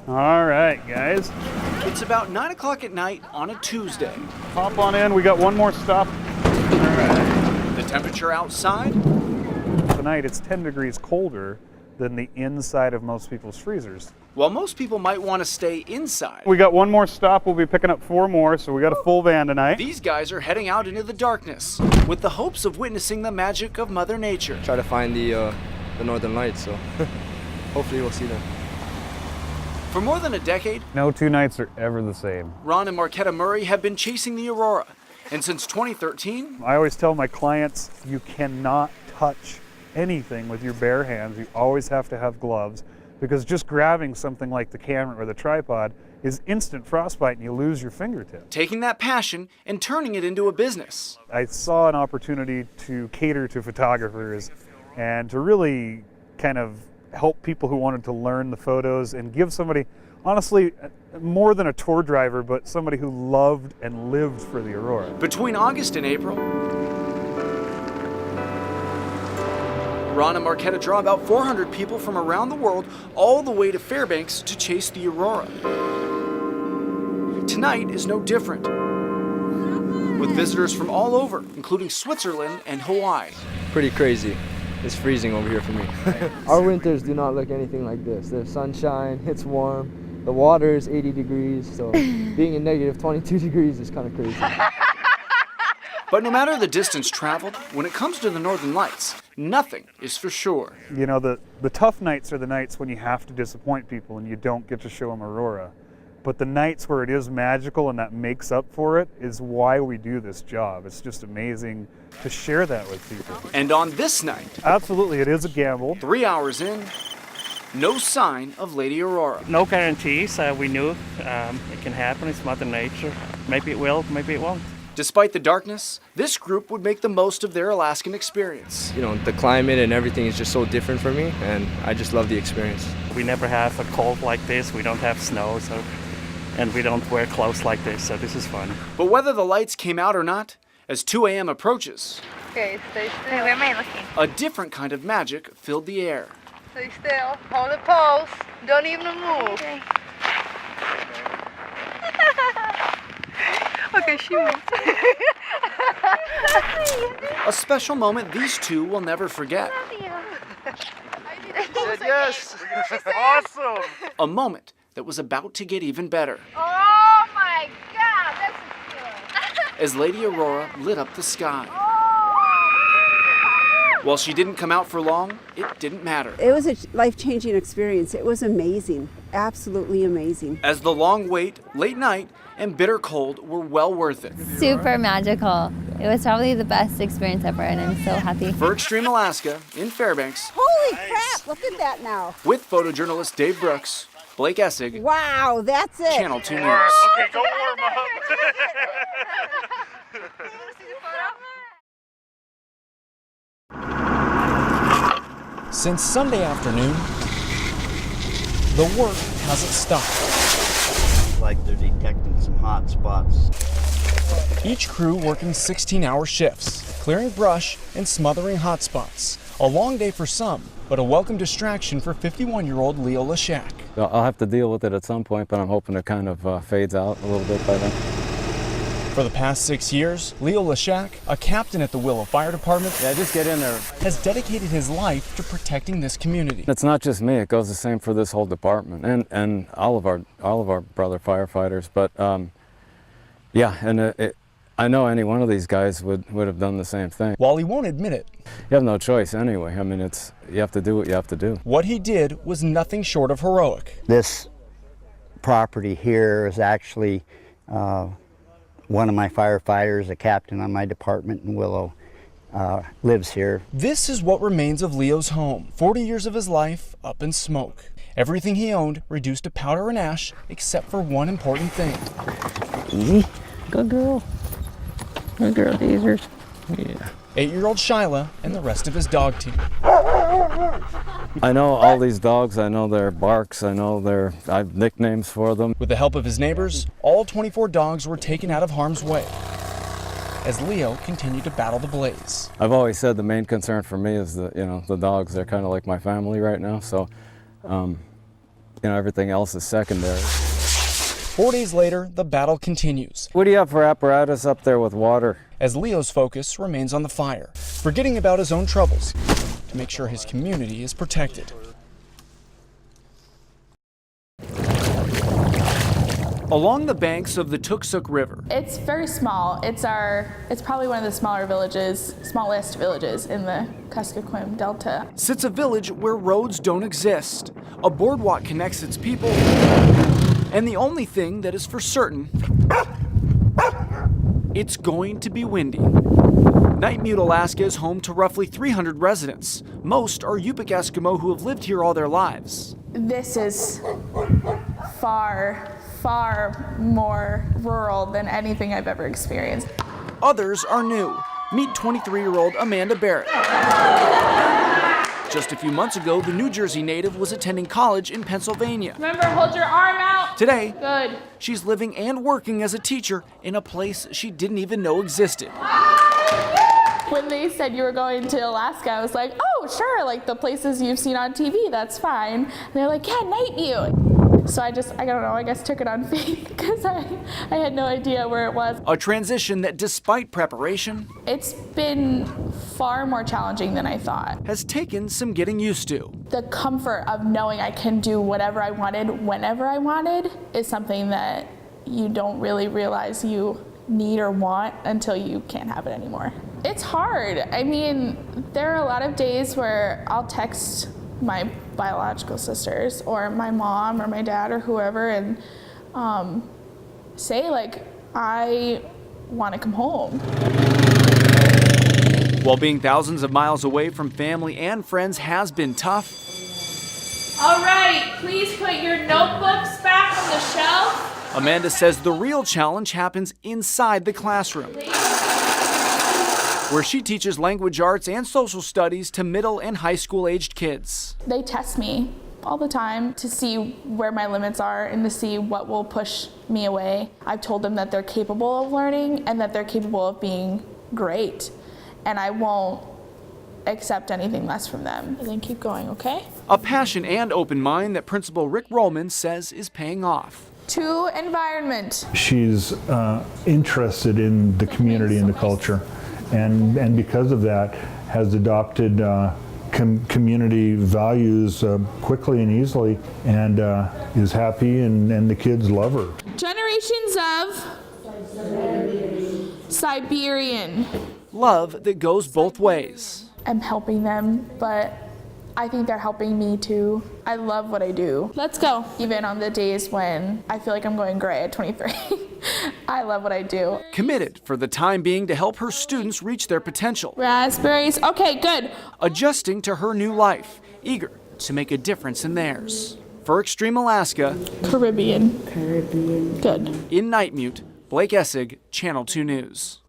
All right, guys. It's about 9 o'clock at night on a Tuesday. Hop on in. We got one more stop. All right. The temperature outside? Tonight it's 10 degrees colder than the inside of most people's freezers. While most people might want to stay inside, We got one more stop. We'll be picking up 4 more, so we got a full van tonight. these guys are heading out into the darkness with the hopes of witnessing the magic of Mother Nature. Try to find the Northern Lights, so hopefully we'll see them. For more than a decade, No 2 nights are ever the same. Ron and Marquetta Murray have been chasing the aurora. And since 2013, I always tell my clients, you cannot touch anything with your bare hands. You always have to have gloves, because just grabbing something like the camera or the tripod is instant frostbite and you lose your fingertip. taking that passion and turning it into a business. I saw an opportunity to cater to photographers and to really kind of help people who wanted to learn the photos and give somebody, honestly, more than a tour driver, but somebody who loved and lived for the aurora. Between August and April, Ron and Marquetta draw about 400 people from around the world all the way to Fairbanks to chase the aurora. Tonight is no different, with visitors from all over, including Switzerland and Hawaii. Pretty crazy. It's freezing over here for me. Our winters do not look anything like this. There's sunshine, it's warm, the water is 80 degrees, so being in negative 22 degrees is kind of crazy. But no matter the distance traveled, when it comes to the Northern Lights, nothing is for sure. You know, the tough nights are the nights when you have to disappoint people and you don't get to show them aurora. But the nights where it is magical and that makes up for it is why we do this job. It's just amazing to share that with people. And on this night, Absolutely, it is a gamble. 3 hours in, no sign of Lady Aurora. No guarantees. We knew it can happen. It's Mother Nature. Maybe it will, maybe it won't. Despite the darkness, this group would make the most of their Alaskan experience. You know, the climate and everything is just so different for me, and I just love the experience. We never have a cold like this. We don't have snow, and we don't wear clothes like this, so this is fun. But whether the lights came out or not, as 2 a.m. approaches, Okay, stay still. Where am I looking? a different kind of magic filled the air. Stay still. Hold the pose. Don't even move. Okay. Okay, she moved. A special moment these two will never forget. Yes. Awesome! A moment that was about to get even better, Oh my God, that's good. as Lady Aurora lit up the sky. While she didn't come out for long, it didn't matter, It was a life-changing experience. It was amazing, absolutely amazing. as the long wait, late night, and bitter cold were well worth it. Super magical. It was probably the best experience ever, and I'm so happy. For Extreme Alaska, in Fairbanks, Holy crap, look at that now. with photojournalist Dave Brooks, Blake Essig, Wow, that's it. Channel 2 News. Okay, go warm up. Since Sunday afternoon, the work hasn't stopped. Like they're detecting some hot spots. Each crew working 16-hour shifts, clearing brush and smothering hot spots. A long day for some, but a welcome distraction for 51-year-old Leo Leshak. I'll have to deal with it at some point, but I'm hoping it kind of fades out a little bit by then. For the past 6 years, Leo Leshak, a captain at the Willow Fire Department, Just get in there. has dedicated his life to protecting this community. It's not just me, it goes the same for this whole department and all of our brother firefighters, but I know any one of these guys would have done the same thing. While he won't admit it, You have no choice anyway. I mean, you have to do what you have to do. what he did was nothing short of heroic. This property here is actually one of my firefighters, a captain on my department in Willow, lives here. This is what remains of Leo's home. 40 years of his life up in smoke. Everything he owned reduced to powder and ash, except for one important thing. Easy. Good girl. Good girl, Deezers. Yeah. 8-year-old Shyla and the rest of his dog team. I know all these dogs. I know their barks. I have nicknames for them. With the help of his neighbors, all 24 dogs were taken out of harm's way as Leo continued to battle the blaze. I've always said the main concern for me is the dogs. They're kind of like my family right now. So everything else is secondary. 4 days later, the battle continues. What do you have for apparatus up there with water? As Leo's focus remains on the fire, forgetting about his own troubles to make sure his community is protected. Along the banks of the Tuksuk River. It's very small. It's probably one of the smallest villages in the Kuskokwim Delta. Sits a village where roads don't exist. A boardwalk connects its people. And the only thing that is for certain, it's going to be windy. Nightmute, Alaska is home to roughly 300 residents. Most are Yupik Eskimo who have lived here all their lives. This is far more rural than anything I've ever experienced. Others are new. Meet 23-year-old Amanda Barrett. Just a few months ago, the New Jersey native was attending college in Pennsylvania. Remember, hold your arm out. Today, Good. She's living and working as a teacher in a place she didn't even know existed. When they said you were going to Alaska, I was like, oh, sure, like the places you've seen on TV, that's fine. And they're like, yeah, Nightmute. So I don't know, I guess took it on faith because I had no idea where it was. A transition that, despite preparation, it's been far more challenging than I thought. Has taken some getting used to. The comfort of knowing I can do whatever I wanted, whenever I wanted, is something that you don't really realize you need or want until you can't have it anymore. It's hard. I mean, there are a lot of days where I'll text my biological sisters or my mom or my dad or whoever and say like, I want to come home. While being thousands of miles away from family and friends has been tough. All right, please put your notebooks back on the shelf. Amanda says the real challenge happens inside the classroom, where she teaches language arts and social studies to middle and high school aged kids. They test me all the time to see where my limits are and to see what will push me away. I've told them that they're capable of learning and that they're capable of being great, and I won't accept anything less from them. And then keep going, okay? A passion and open mind that Principal Rick Rollman says is paying off. To environment. She's interested in the community and the culture. And because of that, has adopted community values quickly and easily, and is happy, and the kids love her. Generations of Siberian. Love that goes both ways. I'm helping them, but I think they're helping me too. I love what I do. Let's go. Even on the days when I feel like I'm going gray at 23, I love what I do. Committed for the time being to help her students reach their potential. Raspberries, okay, good. Adjusting to her new life, eager to make a difference in theirs. For Extreme Alaska, Caribbean. Good. In Nightmute, Blake Essig, Channel 2 News.